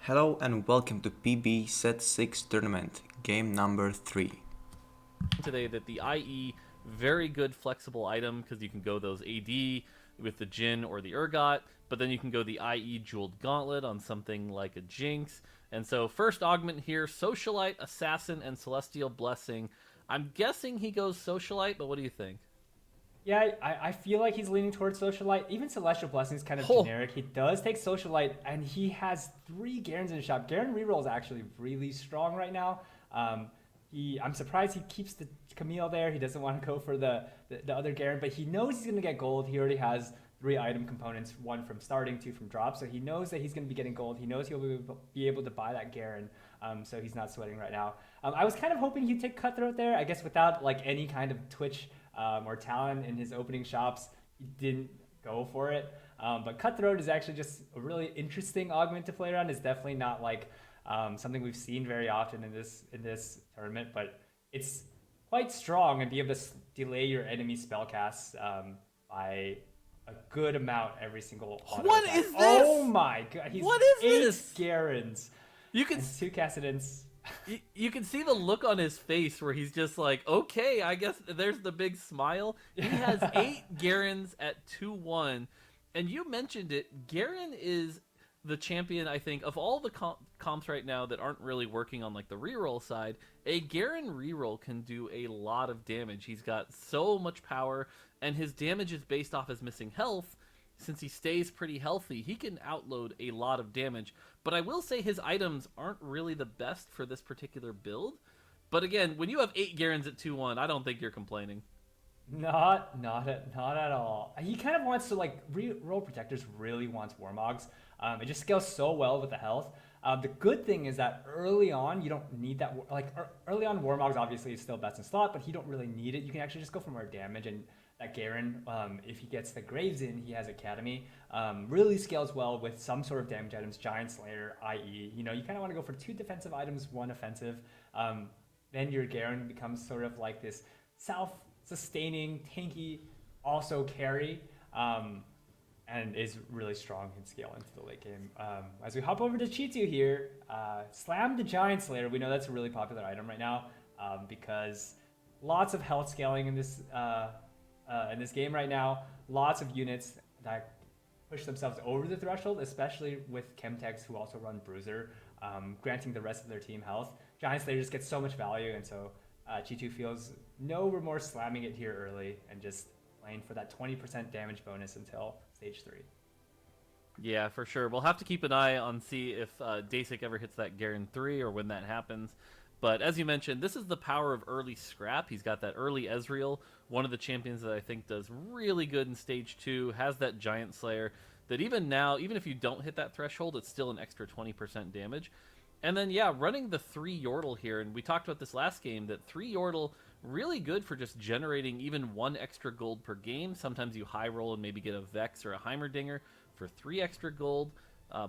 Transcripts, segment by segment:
Hello and welcome to PBE Set 6 tournament, game number 3. Today that the IE, very good flexible item because you can go those AD with the Jin or the Urgot, but then you can go the IE Jeweled Gauntlet on something like a Jinx. And so first augment here, Socialite, Assassin, and Celestial Blessing. I'm guessing he goes Socialite, but what do you think? Yeah, I feel like he's leaning towards Socialite. Even Celestial Blessing is kind of Oh, generic. He does take Socialite, and he has 3 Garens in his shop. Garen reroll is actually really strong right now. I'm surprised he keeps the Camille there. He doesn't want to go for the other Garen, but he knows he's going to get gold. He already has 3 item components, 1 from starting, 2 from drop. So he knows that he's going to be getting gold. He knows he'll be able to buy that Garen. So he's not sweating right now. I was kind of hoping he'd take Cutthroat there. I guess without like any kind of Twitch or talent in his opening shops, he didn't go for it. But Cutthroat is actually just a really interesting augment to play around. It's definitely not like something we've seen very often in this tournament, but it's quite strong and be able to delay your enemy spellcasts by a good amount every single auto what attack. is this? Oh my god, he's What is 8 this? Garens you can and 2 Cassidans. you can see the look on his face where he's just like, okay, I guess there's the big smile. He has 8 Garens at 2-1. And you mentioned it, Garen is the champion, I think, of all the comps right now that aren't really working on like the reroll side. A Garen reroll can do a lot of damage. He's got so much power, and his damage is based off his missing health. Since he stays pretty healthy, he can outload a lot of damage. But I will say his items aren't really the best for this particular build. But again, when you have 8 Garens at 2-1, I don't think you're complaining. Not at all. He kind of wants to like roll protectors. Really wants Warmogs. It just scales so well with the health. The good thing is that early on you don't need that. Like early on, Warmogs obviously is still best in slot, but you don't really need it. You can actually just go for more damage. And that Garen, if he gets the Graves in, he has Academy. Really scales well with some sort of damage items. Giant Slayer, i.e., you kind of want to go for 2 defensive items, 1 offensive. Then your Garen becomes sort of like this self-sustaining, tanky, also carry, and is really strong in scale into the late game. As we hop over to Chitu here, Slam the Giant Slayer. We know that's a really popular item right now because lots of health scaling in this game right now. Lots of units that push themselves over the threshold, especially with Chemtechs who also run Bruiser, granting the rest of their team health. Giant Slayer just gets so much value, and so G2 feels no remorse slamming it here early and just playing for that 20% damage bonus until stage 3. Yeah, for sure. We'll have to keep an eye on see if Dasik ever hits that Garen 3 or when that happens. But as you mentioned, this is the power of early scrap. He's got that early Ezreal, one of the champions that I think does really good in stage 2, has that Giant Slayer that even now, even if you don't hit that threshold, it's still an extra 20% damage. And then, yeah, running the 3 Yordle here, and we talked about this last game, that 3 Yordle, really good for just generating even 1 extra gold per game. Sometimes you high roll and maybe get a Vex or a Heimerdinger for 3 extra gold.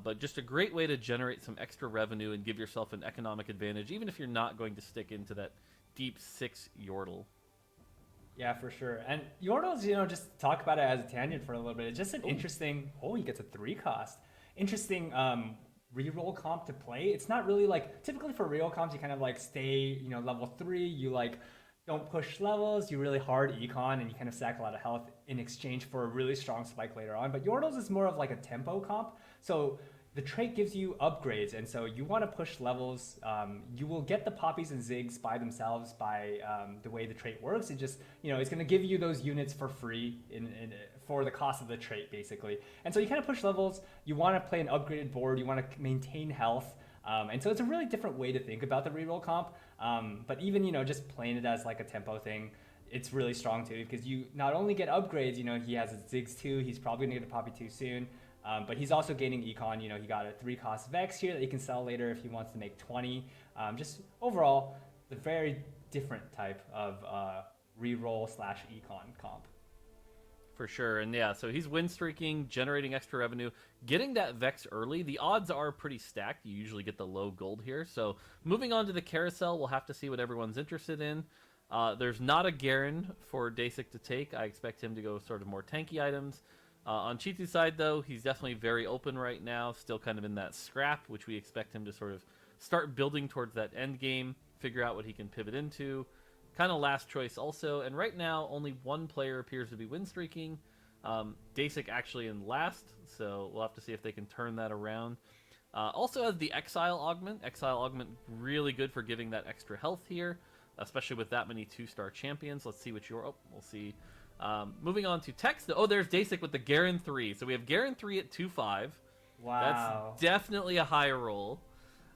But just a great way to generate some extra revenue and give yourself an economic advantage, even if you're not going to stick into that deep 6 Yordle. Yeah, for sure. And Yordles, just talk about it as a tangent for a little bit. It's just an interesting, he gets a 3 cost. Interesting reroll comp to play. It's not really like, typically for reroll comps, you kind of like stay, level 3, you like don't push levels, you really hard econ, and you kind of stack a lot of health in exchange for a really strong spike later on. But Yordles is more of like a tempo comp. So the trait gives you upgrades, and so you want to push levels. You will get the poppies and zigs by themselves by the way the trait works. It just, it's going to give you those units for free for the cost of the trait, basically. And so you kind of push levels. You want to play an upgraded board. You want to maintain health. And so it's a really different way to think about the reroll comp. But even, just playing it as like a tempo thing, it's really strong too, because you not only get upgrades, he has his Ziggs too. He's probably going to get a Poppy 2 soon. But he's also gaining econ. He got a 3 cost Vex here that he can sell later if he wants to make 20. Just overall, the very different type of reroll / econ comp. For sure. And yeah, so he's win streaking, generating extra revenue, getting that Vex early. The odds are pretty stacked. You usually get the low gold here. So moving on to the carousel, we'll have to see what everyone's interested in. There's not a Garen for Dasik to take. I expect him to go sort of more tanky items. On Chitu's side, though, he's definitely very open right now, still kind of in that scrap, which we expect him to sort of start building towards that end game, figure out what he can pivot into. Kind of last choice also, and right now only one player appears to be win streaking. Dasic actually in last, so we'll have to see if they can turn that around. Also has the Exile Augment. Exile Augment really good for giving that extra health here, especially with that many 2-star champions. Let's see what your... Oh, we'll see. Moving on to Tex. Oh, there's Dasic with the Garen 3. So we have Garen 3 at 2-5. Wow. That's definitely a high roll.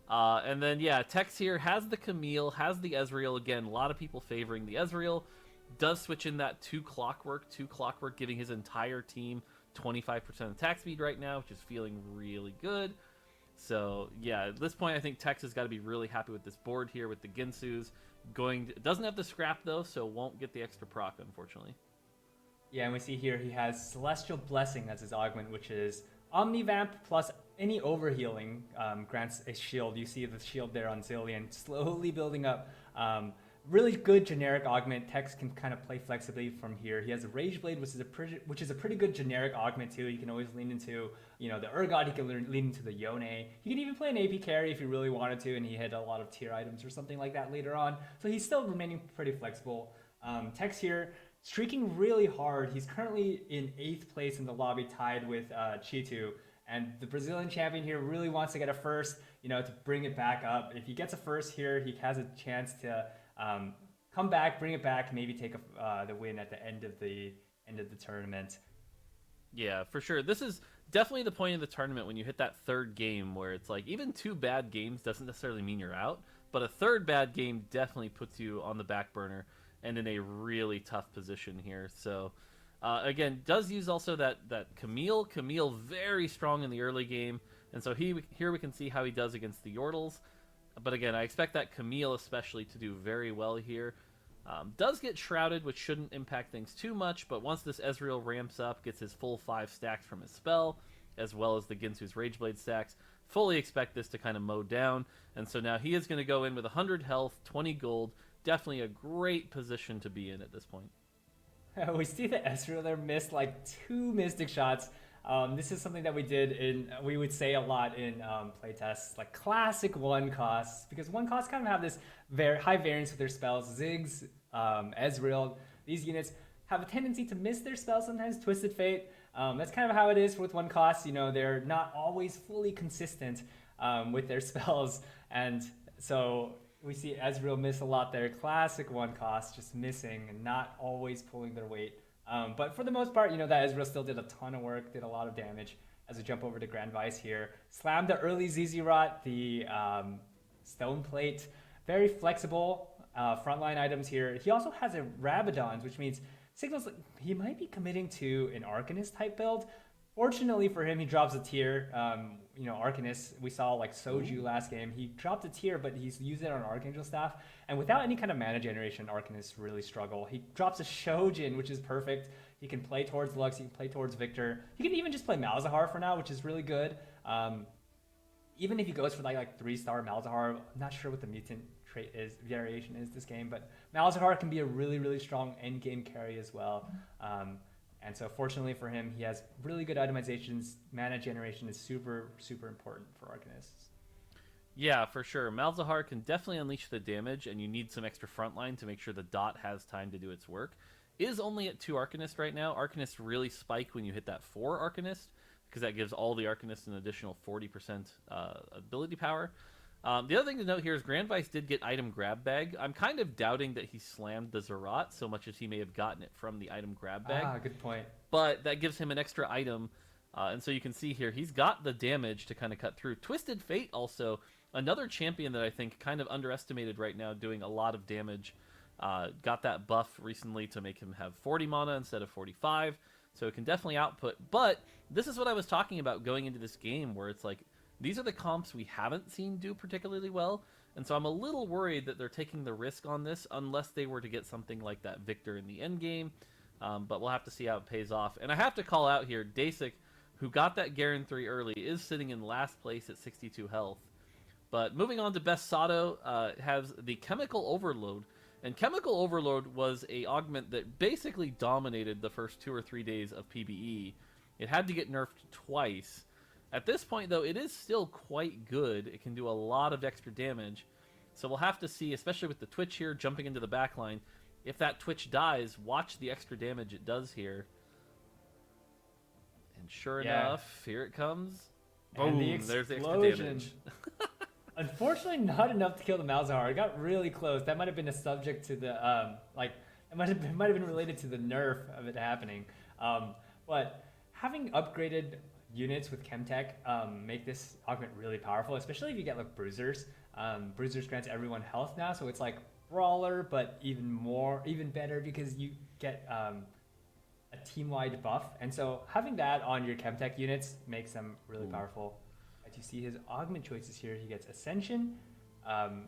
And then, yeah, Tex here has the Camille, has the Ezreal. Again, a lot of people favoring the Ezreal. Does switch in that 2 Clockwork, giving his entire team 25% attack speed right now, which is feeling really good. So, yeah, at this point, I think Tex has got to be really happy with this board here with the Ginsus. Doesn't have the scrap, though, so won't get the extra proc, unfortunately. Yeah, and we see here he has Celestial Blessing as his augment, which is Omnivamp plus any overhealing grants a shield. You see the shield there on Zillion slowly building up. Really good generic augment. Tex can kind of play flexibly from here. He has a Rage Blade, which is a pretty good generic augment too. You can always lean into, you know, the Urgot. He can lean into the Yone. He can even play an AP carry if he really wanted to, and he hit a lot of tier items or something like that later on. So he's still remaining pretty flexible. Tex here, streaking really hard. He's currently in 8th place in the lobby, tied with Chitu. And the Brazilian champion here really wants to get a first, you know, to bring it back up. If he gets a first here, he has a chance to come back, bring it back, maybe take the win at the end of the tournament. Yeah, for sure. This is definitely the point of the tournament when you hit that third game where it's like even 2 bad games doesn't necessarily mean you're out, but a third bad game definitely puts you on the back burner and in a really tough position here. So again, does use also that Camille. Camille very strong in the early game, and so here we can see how he does against the Yordles. But again, I expect that Camille especially to do very well here. Does get shrouded, which shouldn't impact things too much, but once this Ezreal ramps up, gets his full 5 stacks from his spell, as well as the Ginsu's Rageblade stacks, fully expect this to kind of mow down. And so now he is going to go in with 100 health, 20 gold. Definitely a great position to be in at this point. We see the Ezreal there missed like 2 Mystic shots. This is something that we would say a lot in playtests, like classic 1 costs, because 1 costs kind of have this very high variance with their spells. Ziggs, Ezreal, these units have a tendency to miss their spells sometimes. Twisted Fate, that's kind of how it is with 1 costs. You know, they're not always fully consistent with their spells, and so we see Ezreal miss a lot there. Classic 1 cost, just missing and not always pulling their weight. But for the most part, you know, that Ezreal still did a ton of work, did a lot of damage. As we jump over to Grand Vice here, slammed the early ZZ Rot, the Stone Plate, very flexible frontline items here. He also has a Rabadons, which means signals like he might be committing to an Arcanist type build. Fortunately for him, he drops a tier. You know, Arcanist, we saw like Soju last game. He dropped a tier, but he's used it on Archangel staff. And without any kind of mana generation, Arcanists really struggle. He drops a Shojin, which is perfect. He can play towards Lux, he can play towards Victor. He can even just play Malzahar for now, which is really good. Even if he goes for like 3-star Malzahar, I'm not sure what the mutant trait variation is this game, but Malzahar can be a really, really strong end game carry as well. And so fortunately for him, he has really good itemizations. Mana generation is super, super important for Arcanists. Yeah, for sure. Malzahar can definitely unleash the damage, and you need some extra frontline to make sure the dot has time to do its work. Is only at 2 Arcanists right now. Arcanists really spike when you hit that 4 Arcanist, because that gives all the Arcanists an additional 40% ability power. The other thing to note here is Grand Vice did get item grab bag. I'm kind of doubting that he slammed the Zerat so much as he may have gotten it from the item grab bag. Ah, good point. But that gives him an extra item. And so you can see here, he's got the damage to kind of cut through. Twisted Fate also, another champion that I think kind of underestimated right now, doing a lot of damage. Got that buff recently to make him have 40 mana instead of 45. So it can definitely output. But this is what I was talking about going into this game, where it's like, these are the comps we haven't seen do particularly well, and so I'm a little worried that they're taking the risk on this unless they were to get something like that Victor in the end game, but we'll have to see how it pays off. And I have to call out here, Dasic, who got that Garen 3 early, is sitting in last place at 62 health. But moving on to Best Sato, has the Chemical Overload, and Chemical Overload was a augment that basically dominated the first 2 or 3 days of PBE. It had to get nerfed twice. At this point, though, it is still quite good. It can do a lot of extra damage. So we'll have to see, especially with the Twitch here jumping into the backline. If that Twitch dies, watch the extra damage it does here. And sure enough, here it comes. And Boom, there's the extra damage. Unfortunately, not enough to kill the Malzahar. It got really close. That might have been a subject to the it might have been related to the nerf of it happening. But having upgraded units with Chemtech make this augment really powerful, especially if you get like Bruisers. Bruisers grants everyone health now, so it's like Brawler, but even better because you get a team-wide buff. And so having that on your Chemtech units makes them really powerful. As you see his augment choices here, he gets Ascension.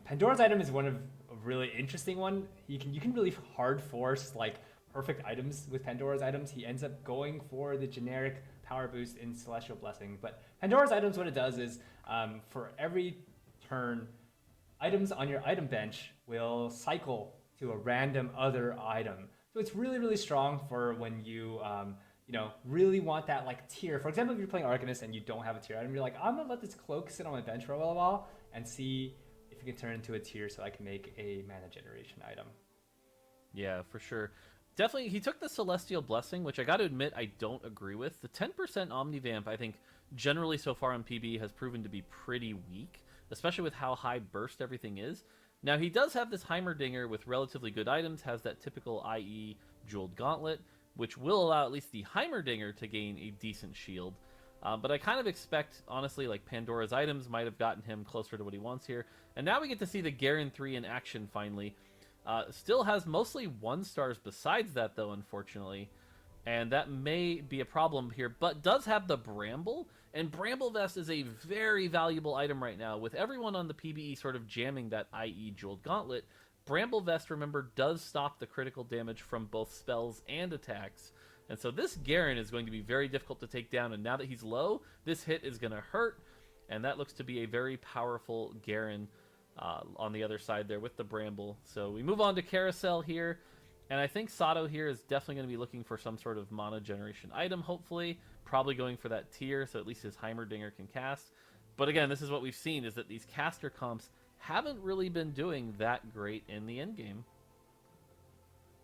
Pandora's item is one of a really interesting one. You can really hard force like perfect items with Pandora's items. He ends up going for the generic power boost in Celestial Blessing. But Pandora's items, what it does is for every turn, items on your item bench will cycle to a random other item. So it's really, really strong for when you really want that like tier. For example, if you're playing Arcanist and you don't have a tier item, you're like, I'm gonna let this cloak sit on my bench for a little while and see if it can turn into a tier so I can make a mana generation item. Yeah, for sure. Definitely, he took the Celestial Blessing, which I got to admit I don't agree with. The 10% Omnivamp, I think, generally so far on PB has proven to be pretty weak, especially with how high burst everything is. Now, he does have this Heimerdinger with relatively good items, has that typical IE Jeweled Gauntlet, which will allow at least the Heimerdinger to gain a decent shield. But I kind of expect, honestly, like Pandora's items might have gotten him closer to what he wants here. And now we get to see the Garen 3 in action, finally. Still has mostly 1-stars besides that, though, unfortunately. And that may be a problem here, but does have the Bramble. And Bramble Vest is a very valuable item right now. With everyone on the PBE sort of jamming that IE Jeweled Gauntlet, Bramble Vest, remember, does stop the critical damage from both spells and attacks. And so this Garen is going to be very difficult to take down, and now that he's low, this hit is going to hurt. And that looks to be a very powerful Garen on the other side there with the Bramble. So we move on to Carousel here. And I think Sato here is definitely going to be looking for some sort of mana generation item, hopefully. Probably going for that tier, so at least his Heimerdinger can cast. But again, this is what we've seen, is that these caster comps haven't really been doing that great in the endgame.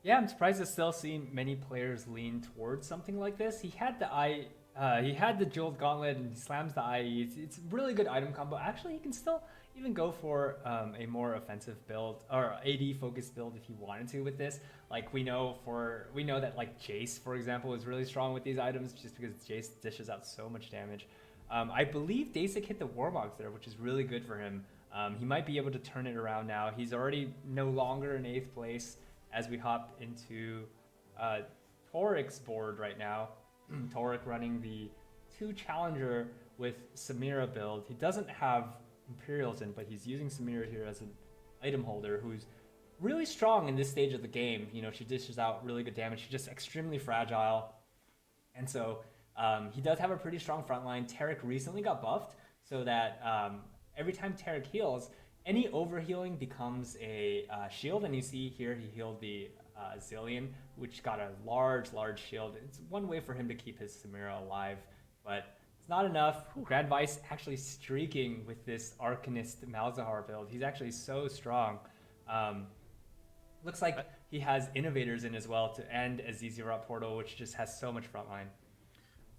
Yeah, I'm surprised to still see many players lean towards something like this. He had the Jeweled Gauntlet and he slams the IE. It's a really good item combo. Actually, he can still even go for a more offensive build or AD focused build if he wanted to with this. Like we know that like Jace, for example, is really strong with these items just because Jace dishes out so much damage. I believe Dasik hit the Warmogs there, which is really good for him. He might be able to turn it around now. He's already no longer in 8th place as we hop into Torik's board right now. Torik running the 2 Challenger with Samira build. He doesn't have Imperials in, but he's using Samira here as an item holder who's really strong in this stage of the game. You know, she dishes out really good damage. She's just extremely fragile. And so he does have a pretty strong front line. Tarik recently got buffed so that every time Tarik heals, any overhealing becomes a shield. And you see here he healed the Zillion, which got a large shield. It's one way for him to keep his Samira alive, but it's not enough. Grad Vice actually streaking with this Arcanist Malzahar build. He's actually so strong. Looks like he has Innovators in as well to end Azizi Rot Portal, which just has so much frontline.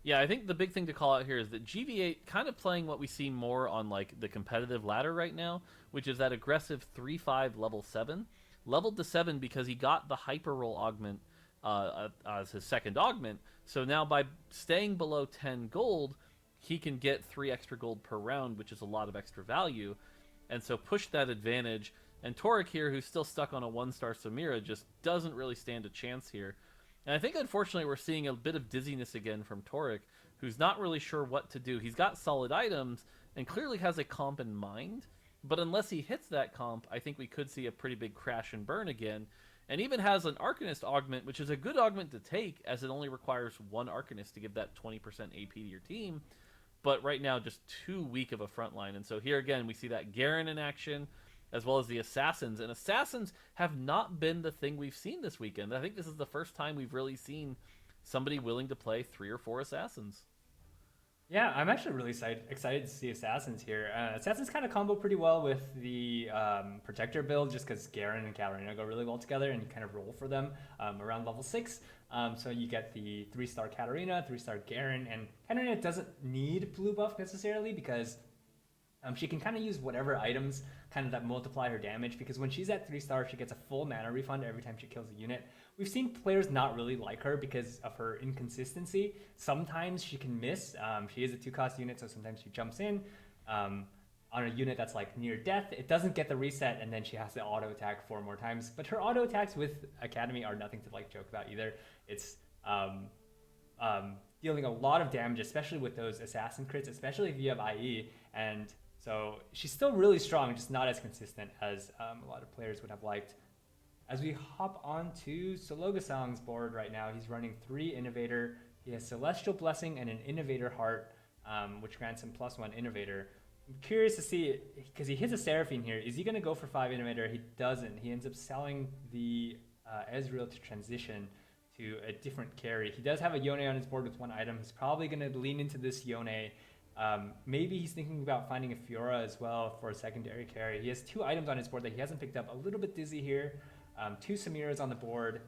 Yeah, I think the big thing to call out here is that GV8 kind of playing what we see more on like the competitive ladder right now, which is that aggressive 3-5 level 7. Leveled to 7 because he got the Hyper Roll augment as his second augment. So now by staying below 10 gold, he can get 3 extra gold per round, which is a lot of extra value. And so push that advantage. And Torik here, who's still stuck on a 1-star Samira, just doesn't really stand a chance here. And I think, unfortunately, we're seeing a bit of dizziness again from Torik, who's not really sure what to do. He's got solid items and clearly has a comp in mind. But unless he hits that comp, I think we could see a pretty big crash and burn again. And even has an Arcanist augment, which is a good augment to take, as it only requires 1 Arcanist to give that 20% AP to your team. But right now, just too weak of a front line. And so here again, we see that Garen in action, as well as the Assassins. And Assassins have not been the thing we've seen this weekend. I think this is the first time we've really seen somebody willing to play 3 or 4 assassins. Yeah, I'm actually really excited to see Assassins here. Assassins kind of combo pretty well with the Protector build just because Garen and Katarina go really well together and you kind of roll for them around level 6. So you get the 3-star Katarina, 3-star Garen, and Katarina doesn't need blue buff necessarily because she can kind of use whatever items kind of that multiply her damage because when she's at 3-star, she gets a full mana refund every time she kills a unit. We've seen players not really like her because of her inconsistency. Sometimes she can miss. She is a 2-cost unit, so sometimes she jumps in on a unit that's like near death. It doesn't get the reset, and then she has to auto attack 4 more times. But her auto attacks with Academy are nothing to like joke about either. It's dealing a lot of damage, especially with those assassin crits, especially if you have IE. And so she's still really strong, just not as consistent as a lot of players would have liked. As we hop onto Sologasang's board right now, he's running 3 Innovator. He has Celestial Blessing and an Innovator Heart, which grants him +1 Innovator. I'm curious to see, because he hits a Seraphine here, is he going to go for 5 Innovator? He doesn't. He ends up selling the Ezreal to transition to a different carry. He does have a Yone on his board with 1 item. He's probably going to lean into this Yone. Maybe he's thinking about finding a Fiora as well for a secondary carry. He has 2 items on his board that he hasn't picked up. A little bit dizzy here. 2 Samiras on the board.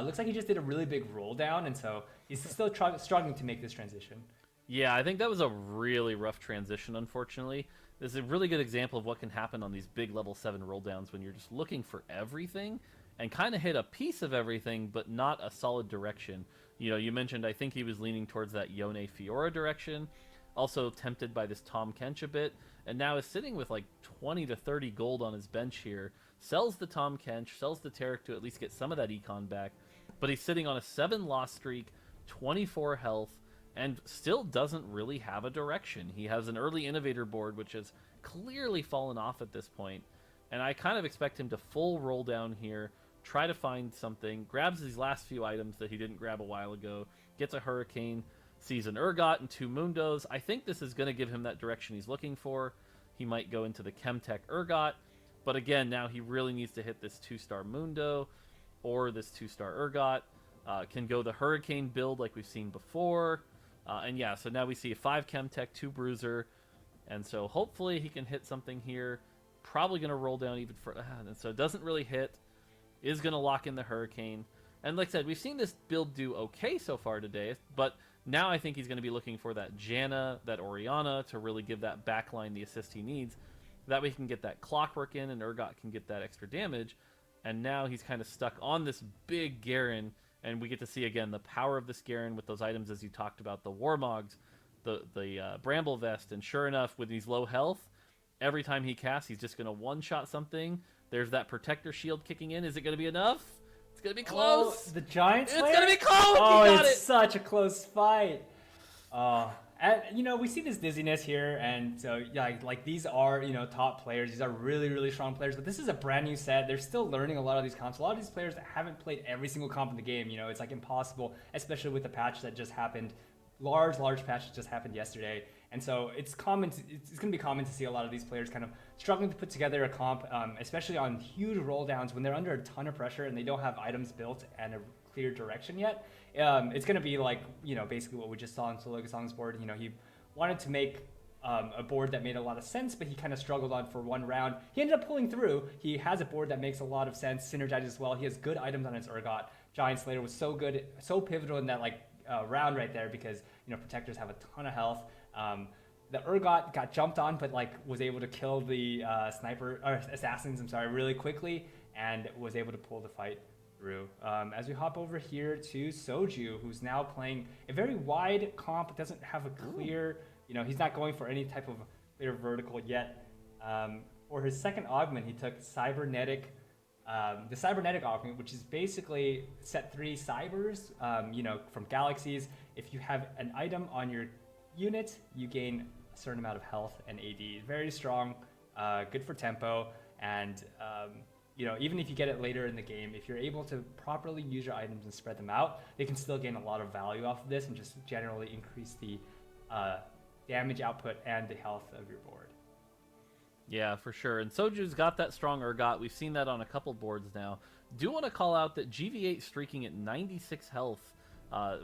Looks like he just did a really big roll down, and so he's still struggling to make this transition. Yeah, I think that was a really rough transition, unfortunately. This is a really good example of what can happen on these big level 7 roll downs when you're just looking for everything and kind of hit a piece of everything, but not a solid direction. You know, you mentioned, I think he was leaning towards that Yone Fiora direction, also tempted by this Tahm Kench a bit, and now is sitting with like 20 to 30 gold on his bench here. Sells the Tahm Kench, sells the Taric to at least get some of that econ back, but he's sitting on a 7-loss streak, 24 health, and still doesn't really have a direction. He has an early Innovator board, which has clearly fallen off at this point, and I kind of expect him to full roll down here, try to find something, grabs these last few items that he didn't grab a while ago, gets a Hurricane, sees an Urgot and 2 Mundos. I think this is going to give him that direction he's looking for. He might go into the Chemtech Urgot, but again, now he really needs to hit this 2-star Mundo or this 2-star Urgot. Can go the Hurricane build like we've seen before. And yeah, so now we see a 5 Chemtech, 2 Bruiser. And so hopefully he can hit something here. Probably going to roll down even further. And so it doesn't really hit. Is going to lock in the Hurricane. And like I said, we've seen this build do okay so far today. But now I think he's going to be looking for that Janna, that Orianna to really give that backline the assist he needs. That way he can get that Clockwork in and Urgot can get that extra damage. And now he's kind of stuck on this big Garen. And we get to see again the power of this Garen with those items as you talked about, the Warmogs, the Bramble Vest. And sure enough, with his low health, every time he casts, he's just going to one-shot something. There's that Protector Shield kicking in. Is it going to be enough? It's going to be close. Oh, the Giant Slayer? It's going to be close. Oh, he got it's such a close fight. And, you know, we see this dizziness here, and so yeah, like these are, you know, top players. These are really, really strong players, but this is a brand new set. They're still learning a lot of these comps. A lot of these players haven't played every single comp in the game. You know, it's like impossible, especially with the patch that just happened. Large patch that just happened yesterday. And so it's common. It's going to be common to see a lot of these players kind of struggling to put together a comp, especially on huge roll downs when they're under a ton of pressure and they don't have items built and a clear direction yet. It's going to be like, you know, basically what we just saw on Sologasang's board. You know, he wanted to make a board that made a lot of sense, but he kind of struggled on for one round. He ended up pulling through. He has a board that makes a lot of sense, synergizes well. He has good items on his Urgot. Giant Slayer was so good, so pivotal in that like round right there because, you know, Protectors have a ton of health. The Urgot got jumped on, but like was able to kill the assassins, really quickly, and was able to pull the fight through. As we hop over here to Soju, who's now playing a very wide comp, doesn't have a clear, you know, he's not going for any type of clear vertical yet. For his second augment, he took cybernetic. The cybernetic augment, which is basically set 3 cybers, you know, from galaxies. If you have an item on your unit, you gain a certain amount of health and AD. Very strong, good for tempo, and you know, even if you get it later in the game, if you're able to properly use your items and spread them out, they can still gain a lot of value off of this and just generally increase the damage output and the health of your board. Yeah, for sure. And Soju's got that strong Urgot. We've seen that on a couple boards now. Do want to call out that GV8 streaking at 96 health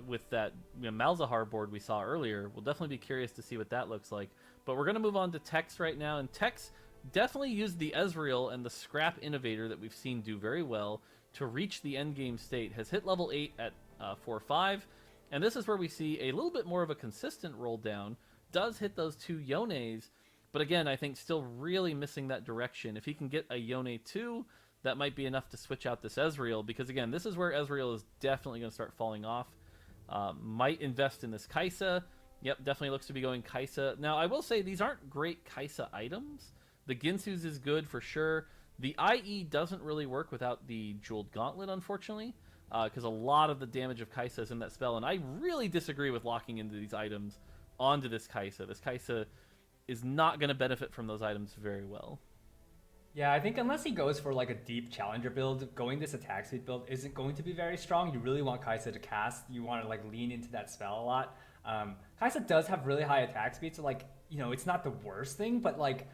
with that Malzahar board we saw earlier. We'll definitely be curious to see what that looks like. But we're going to move on to Tex right now, and Tex definitely used the Ezreal and the Scrap Innovator that we've seen do very well to reach the endgame state. Has hit level 8 at 4-5, and this is where we see a little bit more of a consistent roll down. Does hit those 2 Yones, but again, I think still really missing that direction. If he can get a Yone 2, that might be enough to switch out this Ezreal, because again, this is where Ezreal is definitely going to start falling off. Might invest in this Kai'Sa. Yep, definitely looks to be going Kai'Sa. Now, I will say these aren't great Kai'Sa items. The Ginsu's is good for sure. The IE doesn't really work without the Jeweled Gauntlet, unfortunately, because a lot of the damage of Kai'Sa is in that spell, and I really disagree with locking into these items onto this Kai'Sa. This Kai'Sa is not going to benefit from those items very well. Yeah, I think unless he goes for like a deep challenger build, going this attack speed build isn't going to be very strong. You really want Kai'Sa to cast. You want to like lean into that spell a lot. Kai'Sa does have really high attack speed, so like, you know, it's not the worst thing, but like,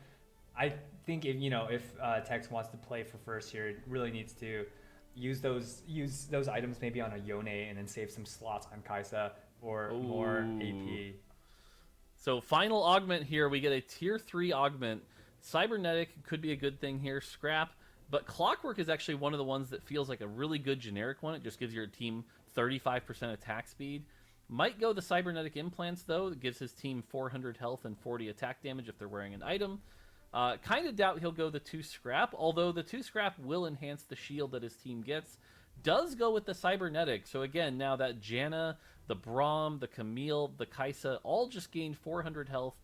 I think if Tex wants to play for first here, it really needs to use those items maybe on a Yone and then save some slots on Kai'Sa for more AP. So final augment here, we get a tier 3 augment. Cybernetic could be a good thing here, Scrap, but Clockwork is actually one of the ones that feels like a really good generic one. It just gives your team 35% attack speed. Might go the Cybernetic Implants, though. It gives his team 400 health and 40 attack damage if they're wearing an item. Kind of doubt he'll go the 2 Scrap, although the 2 Scrap will enhance the shield that his team gets. Does go with the Cybernetic, so again, now that Janna, the Braum, the Camille, the Kai'Sa all just gained 400 health.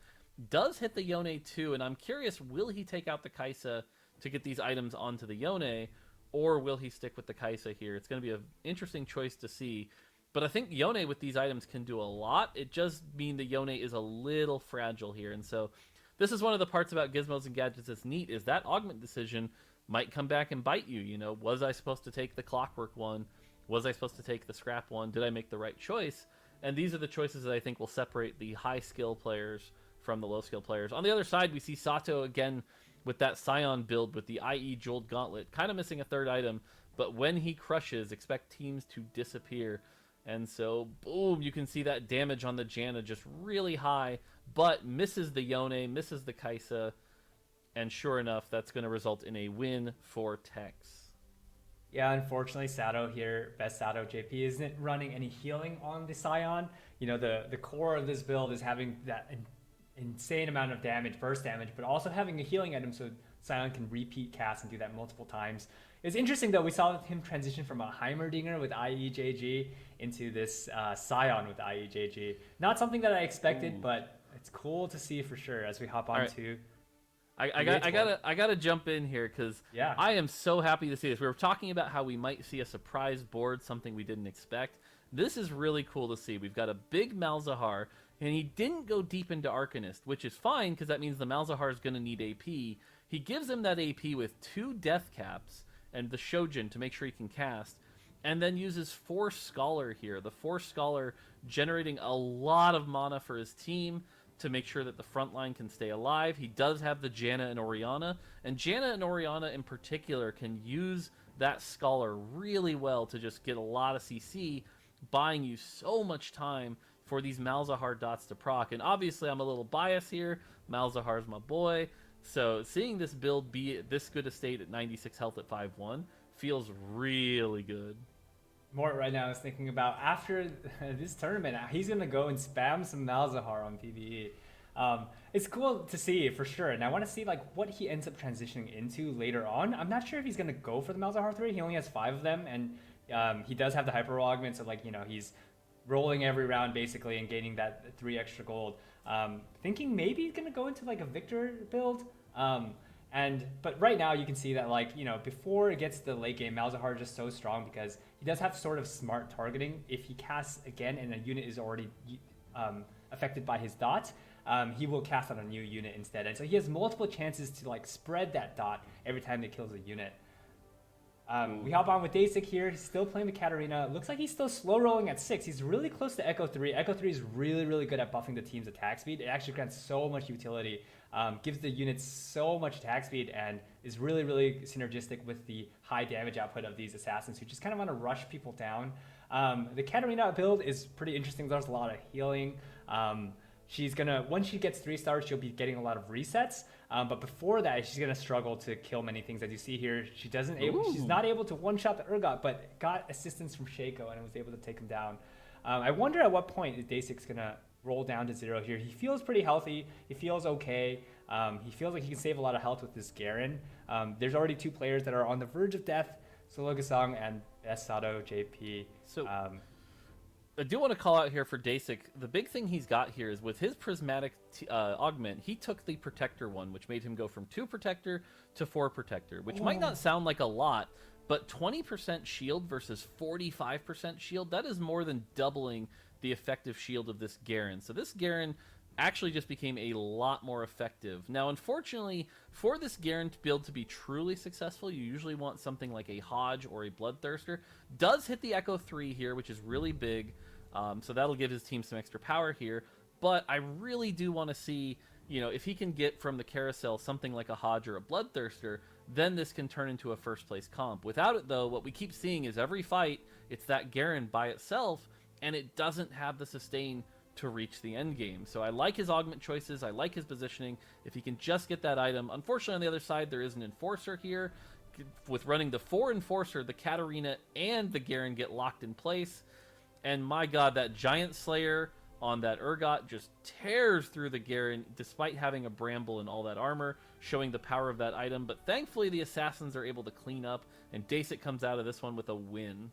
Does hit the Yone too, and I'm curious, will he take out the Kai'Sa to get these items onto the Yone, or will he stick with the Kai'Sa here? It's going to be an interesting choice to see. But I think Yone with these items can do a lot. It just means the Yone is a little fragile here, and so this is one of the parts about Gizmos and Gadgets that's neat, is that augment decision might come back and bite you. You know, was I supposed to take the Clockwork one? Was I supposed to take the Scrap one? Did I make the right choice? And these are the choices that I think will separate the high skill players from the low skill players. On the other side, we see Sato again with that Scion build with the IE Jeweled Gauntlet, kind of missing a third item, but when he crushes, expect teams to disappear. And so, boom, you can see that damage on the Janna just really high, but misses the Yone, misses the Kai'Sa, and sure enough, that's going to result in a win for Tex. Yeah, unfortunately, Sato here, best Sato JP, isn't running any healing on the Scion. You know, the core of this build is having that insane amount of damage, burst damage, but also having a healing item so Scion can repeat cast and do that multiple times. It's interesting though, we saw him transition from a Heimerdinger with IEJG into this Scion with IEJG. Not something that I expected, but it's cool to see for sure as we hop on to... I gotta jump in here because I am so happy to see this. We were talking about how we might see a surprise board, something we didn't expect. This is really cool to see. We've got a big Malzahar, and he didn't go deep into Arcanist, which is fine because that means the Malzahar is going to need AP. He gives him that AP with 2 Death Caps and the Shojin to make sure he can cast, and then uses Force Scholar here. The Force Scholar generating a lot of mana for his team to make sure that the front line can stay alive. He does have the Janna and Orianna, and Janna and Orianna in particular can use that Scholar really well to just get a lot of CC, buying you so much time for these Malzahar dots to proc. And obviously I'm a little biased here. Malzahar's my boy. So seeing this build be at this good a state at 96 health at 5-1 feels really good. Mort right now is thinking about after this tournament, he's going to go and spam some Malzahar on PBE. It's cool to see for sure, and I want to see like what he ends up transitioning into later on. I'm not sure if he's going to go for the Malzahar 3. He only has 5 of them, and he does have the Hyper Augment, so like, you know, he's rolling every round basically and gaining that 3 extra gold. Thinking maybe he's going to go into like a Victor build. But right now you can see that, like, you know, before it gets to the late game, Malzahar is just so strong because he does have sort of smart targeting. If he casts again and a unit is already affected by his dot, he will cast on a new unit instead. And so he has multiple chances to like spread that dot every time it kills a unit. We hop on with Dasik here. He's still playing the Katarina. Looks like he's still slow rolling at 6. He's really close to Echo 3. Echo 3 is really, really good at buffing the team's attack speed. It actually grants so much utility, gives the units so much attack speed, and is really, really synergistic with the high damage output of these assassins who just kind of want to rush people down. The Katarina build is pretty interesting. There's a lot of healing. She's gonna, once she gets 3 stars, she'll be getting a lot of resets. But before that, she's gonna struggle to kill many things. As you see here, she's not able to one-shot the Urgot, but got assistance from Shaco and was able to take him down. I wonder at what point Dasic's gonna roll down to 0 here. He feels pretty healthy. He feels okay. He feels like he can save a lot of health with this Garen. There's already 2 players that are on the verge of death, Solo Gasong and Sato JP. So I do want to call out here for Dasic. The big thing he's got here is with his prismatic augment, he took the protector one, which made him go from 2 protector to 4 protector, which might not sound like a lot, but 20% shield versus 45% shield, that is more than doubling the effective shield of this Garen. So this Garen actually just became a lot more effective. Now, unfortunately, for this Garen build to be truly successful, you usually want something like a Hodge or a Bloodthirster. Does hit the Echo 3 here, which is really big, so that'll give his team some extra power here. But I really do want to see, you know, if he can get from the carousel something like a Hodge or a Bloodthirster, then this can turn into a first-place comp. Without it, though, what we keep seeing is every fight, it's that Garen by itself, and it doesn't have the sustain to reach the end game. So I like his augment choices. I like his positioning. If he can just get that item. Unfortunately, on the other side, there is an Enforcer here. With running the 4 Enforcer, the Katarina and the Garen get locked in place. And my god, that Giant Slayer on that Urgot just tears through the Garen, despite having a Bramble and all that armor, showing the power of that item. But thankfully, the Assassins are able to clean up, and Dasic comes out of this one with a win.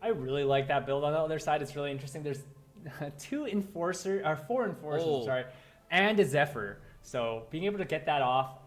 I really like that build. On the other side, it's really interesting. There's 4 Enforcers, sorry, and a Zephyr. So being able to get that off,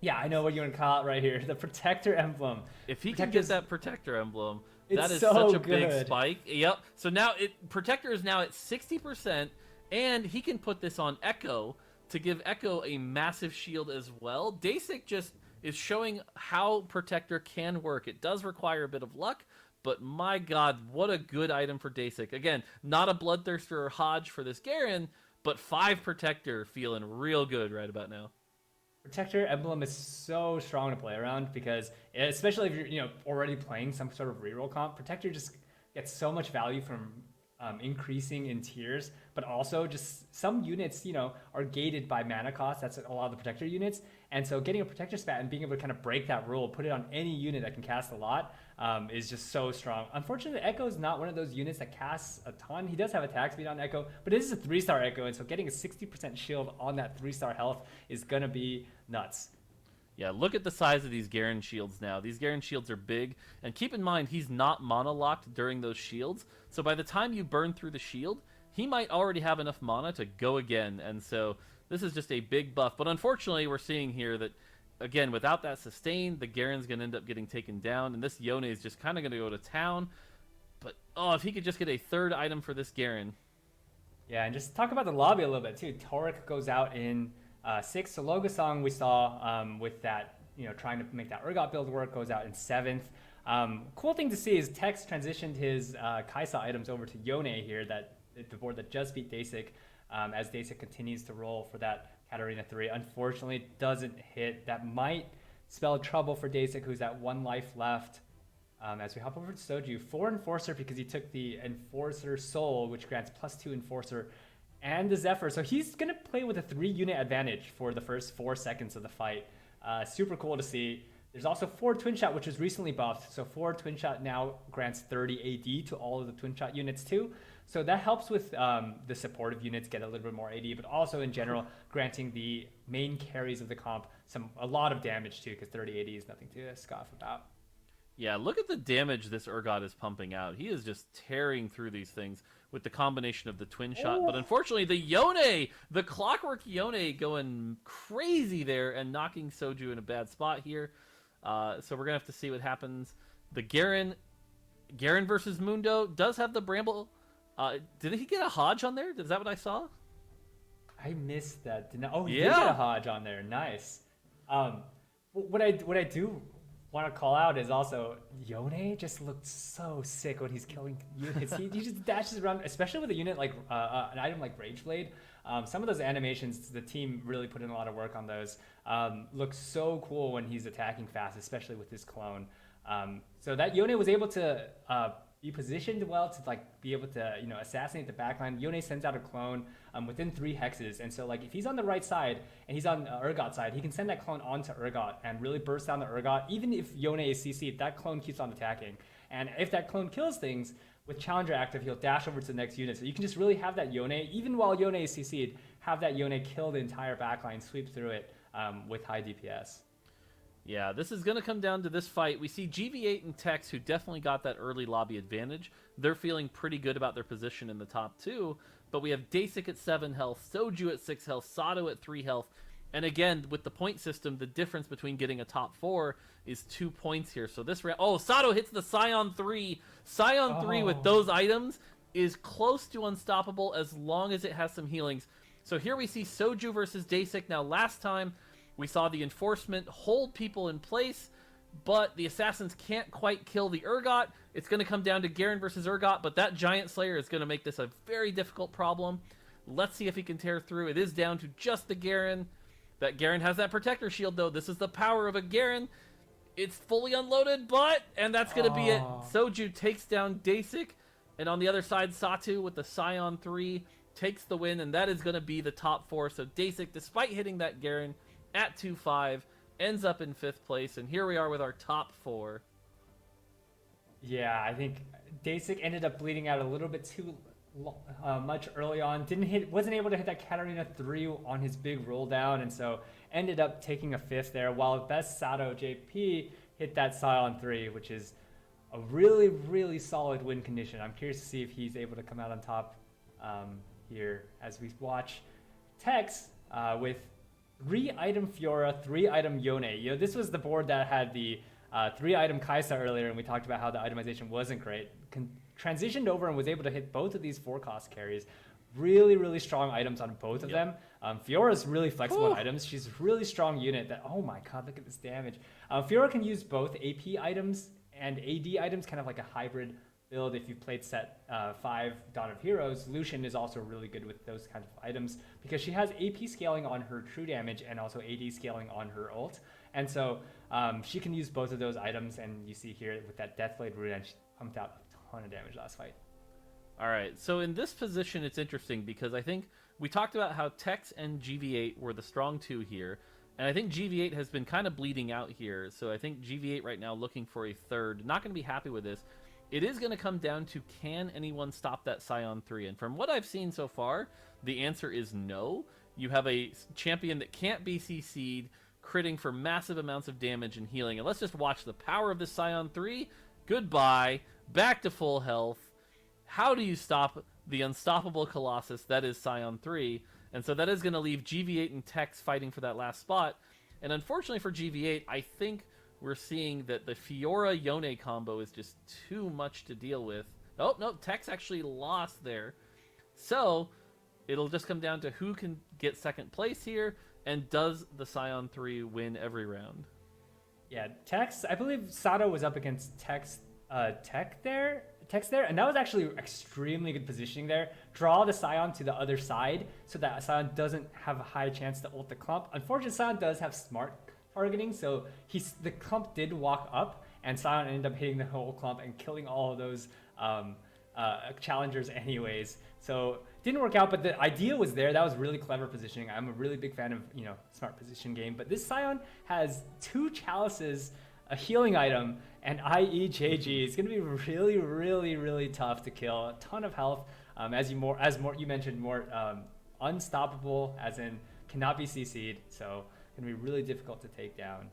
yeah, I know what you want to call it right here. The Protector Emblem. If he can get that Protector Emblem, that is so such a good. big spike. Yep. So now Protector is now at 60%, and he can put this on Echo to give Echo a massive shield as well. Dasic just is showing how Protector can work. It does require a bit of luck, but my god, what a good item for Dasic. Again, not a Bloodthirster or Hodge for this Garen, but 5 Protector feeling real good right about now. Protector Emblem is so strong to play around because, especially if you're already playing some sort of reroll comp, Protector just gets so much value from increasing in tiers, but also just some units are gated by mana cost. That's a lot of the Protector units, and so getting a Protector spat and being able to kind of break that rule, put it on any unit that can cast a lot, is just so strong. Unfortunately, Echo is not one of those units that casts a ton. He does have attack speed on Echo, but it is a 3-star Echo, and so getting a 60% shield on that 3-star health is gonna be nuts. Yeah, look at the size of these Garen shields now. These Garen shields are big, and keep in mind, he's not mono-locked during those shields, so by the time you burn through the shield, he might already have enough mana to go again, and so this is just a big buff. But unfortunately, we're seeing here that, again, without that sustain, the Garen's going to end up getting taken down, and this Yone is just kind of going to go to town. But, oh, if he could just get a 3rd item for this Garen. Yeah, and just talk about the lobby a little bit, too. Torek goes out in 6th. So Logasong we saw with that, trying to make that Urgot build work, goes out in 7th. Cool thing to see is Tex transitioned his Kaisa items over to Yone here, the board that just beat Dasic, as Dasic continues to roll for that Katarina 3. Unfortunately, it doesn't hit. That might spell trouble for Dasic, who's at 1 life left. As we hop over to Soju, 4 Enforcer because he took the Enforcer Soul, which grants +2 Enforcer, and the Zephyr. So he's going to play with a 3-unit advantage for the first 4 seconds of the fight. Super cool to see. There's also 4 Twin Shot, which was recently buffed. So 4 Twin Shot now grants 30 AD to all of the Twin Shot units too. So that helps with the supportive units get a little bit more AD, but also in general granting the main carries of the comp a lot of damage too, because 30 AD is nothing to scoff about. Yeah, look at the damage this Urgot is pumping out. He is just tearing through these things with the combination of the Twin Shot. But unfortunately, the Yone, the Clockwork Yone going crazy there and knocking Soju in a bad spot here. So we're going to have to see what happens. The Garen versus Mundo does have the Bramble. Did he get a Hodge on there? Is that what I saw? I missed that. He Yeah. did get a Hodge on there. Nice. What I do want to call out is also Yone just looked so sick when he's killing units. He just dashes around, especially with a unit like an item like Rage Blade. Some of those animations, the team really put in a lot of work on those. Looks so cool when he's attacking fast, especially with his clone. So that Yone was able to be positioned well to like be able to assassinate the backline. Yone sends out a clone within 3 hexes, and so like if he's on the right side and he's on Urgot side, he can send that clone onto Urgot and really burst down the Urgot. Even if Yone is CC'd, that clone keeps on attacking, and if that clone kills things with Challenger active, he'll dash over to the next unit. So you can just really have that Yone, even while Yone is CC'd, have that Yone kill the entire backline, sweep through it with high DPS. Yeah, this is going to come down to this fight. We see GV8 and Tex, who definitely got that early lobby advantage. They're feeling pretty good about their position in the top 2. But we have Dasik at 7 health, Soju at 6 health, Sato at 3 health. And again, with the point system, the difference between getting a top 4 is 2 points here. So this round... Oh, Sato hits the Scion 3. Scion 3 with those items is close to unstoppable as long as it has some healings. So here we see Soju versus Dasik. Now, last time... we saw the enforcement hold people in place, but the assassins can't quite kill the Urgot. It's going to come down to Garen versus Urgot, but that Giant Slayer is going to make this a very difficult problem. Let's see if he can tear through. It is down to just the Garen. That Garen has that protector shield, though. This is the power of a Garen. It's fully unloaded, and that's going to be it. Soju takes down Dasik, and on the other side, Satu with the Scion 3 takes the win, and that is going to be the top 4. So Dasik, despite hitting that Garen at 2-5, ends up in 5th place, and here we are with our top 4. Yeah, I think Dasik ended up bleeding out a little bit too much early on. Wasn't able to hit that Katarina 3 on his big roll down, and so ended up taking a 5th there, while best Sato JP hit that Scion 3, which is a really, really solid win condition. I'm curious to see if he's able to come out on top here as we watch Tex with 3-item Fiora, 3-item Yone. This was the board that had the 3-item Kaisa earlier, and we talked about how the itemization wasn't great. Transitioned over and was able to hit both of these 4-cost carries. Really, really strong items on both of them. Fiora's really flexible on items. She's a really strong unit that, oh my god, look at this damage. Fiora can use both AP items and AD items, kind of like a hybrid build. If you've played set 5 Dawn of Heroes, Lucian is also really good with those kinds of items because she has AP scaling on her true damage and also AD scaling on her ult. And so she can use both of those items, and you see here with that Deathblade rune, and she pumped out a ton of damage last fight. All right, so in this position, it's interesting because I think we talked about how Tex and GV8 were the strong 2 here, and I think GV8 has been kind of bleeding out here. So I think GV8 right now looking for a 3rd. Not going to be happy with this. It is going to come down to, can anyone stop that Scion 3? And from what I've seen so far, the answer is no. You have a champion that can't be CC'd, critting for massive amounts of damage and healing. And let's just watch the power of the Scion 3. Goodbye. Back to full health. How do you stop the unstoppable Colossus that is Scion 3? And so that is going to leave GV8 and Tex fighting for that last spot. And unfortunately for GV8, I think we're seeing that the Fiora-Yone combo is just too much to deal with. Oh, no, Tex actually lost there. So it'll just come down to who can get 2nd place here, and does the Scion 3 win every round? Yeah, Tex, I believe Sato was up against Tex there, and that was actually extremely good positioning there. Draw the Scion to the other side so that Scion doesn't have a high chance to ult the clump. Unfortunately, Scion does have smart targeting, so the clump did walk up, and Scion ended up hitting the whole clump and killing all of those challengers anyways. So didn't work out, but the idea was there. That was really clever positioning. I'm a really big fan of smart position game, but this Scion has 2 chalices, a healing item, and IEJG. It's going to be really, really, really tough to kill. A ton of health, as you mentioned, more unstoppable, as in cannot be CC'd. So going to be really difficult to take down.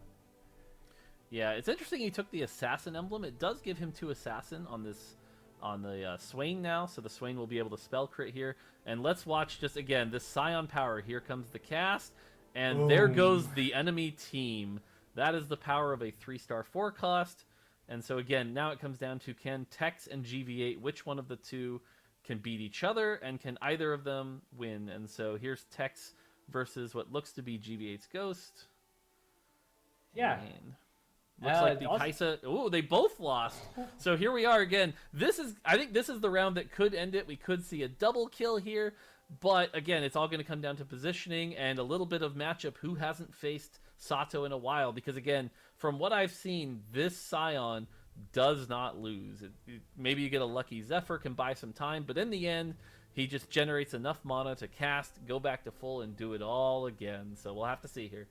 Yeah, it's interesting he took the assassin emblem. It does give him 2 assassin on the Swain now, so the Swain will be able to spell crit here. And let's watch just again this Scion power. Here comes the cast, and there goes the enemy team. That is the power of a 3-star 4-cost. And so again, now it comes down to, can Tex and GV8, which one of the 2 can beat each other, and can either of them win? And so here's Tex versus what looks to be GV8's Ghost. Yeah. Man. Looks like the Kaisa... Oh, they both lost. So here we are again. I think this is the round that could end it. We could see a double kill here. But again, it's all going to come down to positioning and a little bit of matchup. Who hasn't faced Sato in a while? Because again, from what I've seen, this Scion does not lose. Maybe you get a lucky Zephyr, can buy some time, but in the end, he just generates enough mana to cast, go back to full, and do it all again. So we'll have to see here.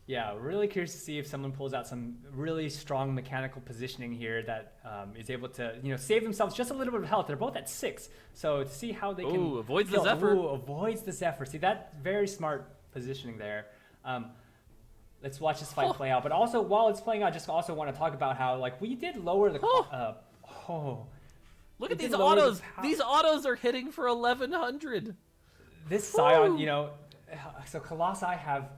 Yeah, really curious to see if someone pulls out some really strong mechanical positioning here that is able to, save themselves just a little bit of health. They're both at 6, so to see how they can. Ooh, avoids the Zephyr. Ooh, avoids the Zephyr. See, that's very smart positioning there. Let's watch this fight play out. But also, while it's playing out, I just also want to talk about how we did lower the. Look at these autos. These autos are hitting for 1100. This Scion, so Colossi have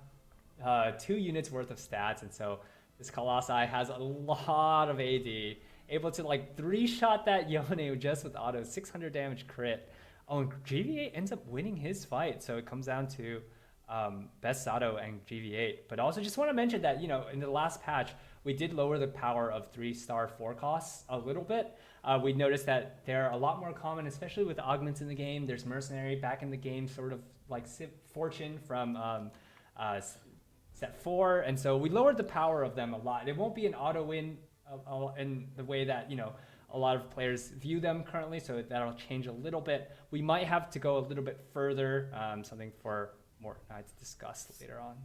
2 units worth of stats, and so this Colossi has a lot of AD, able to 3-shot that Yone just with auto, 600 damage crit. Oh, and GV8 ends up winning his fight, so it comes down to Best Sato and GV8. But also just want to mention that, in the last patch, we did lower the power of 3-star 4 costs a little bit. We noticed that they're a lot more common, especially with augments in the game. There's Mercenary back in the game, sort of like Fortune from set 4, and so we lowered the power of them a lot. It won't be an auto win in the way that a lot of players view them currently, so that'll change a little bit. We might have to go a little bit further, something for more to discuss later on.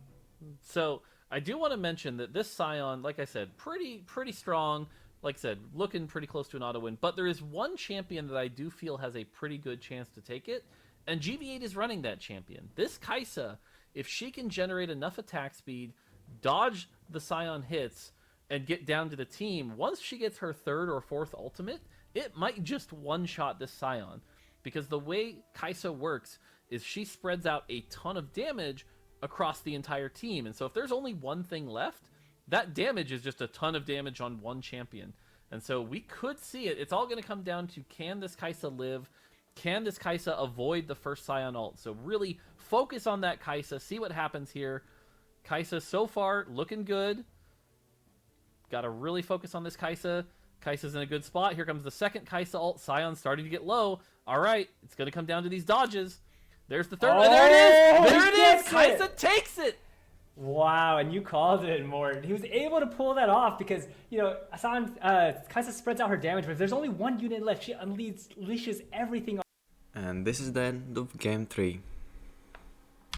So I do want to mention that this Scion, like I said, pretty strong. Like I said, looking pretty close to an auto win, but there is one champion that I do feel has a pretty good chance to take it, and GV8 is running that champion. This Kai'Sa, if she can generate enough attack speed, dodge the Scion hits, and get down to the team, once she gets her 3rd or 4th ultimate, it might just one-shot this Scion. Because the way Kai'Sa works is she spreads out a ton of damage across the entire team. And so if there's only one thing left, that damage is just a ton of damage on one champion. And so we could see it. It's all going to come down to, can this Kai'Sa live? Can this Kai'Sa avoid the first Scion ult? So really focus on that Kai'Sa. See what happens here. Kai'Sa so far looking good. Got to really focus on this Kai'Sa. Kai'Sa's in a good spot. Here comes the second Kai'Sa ult. Scion's starting to get low. All right, it's going to come down to these dodges. There's the 3rd. Oh, there it is. There it is. Kai'Sa Kai'Sa takes it. Wow, and you called it, Mort. He was able to pull that off because, Kai'Sa spreads out her damage, but if there's only one unit left, she unleashes everything. And this is the end of game 3.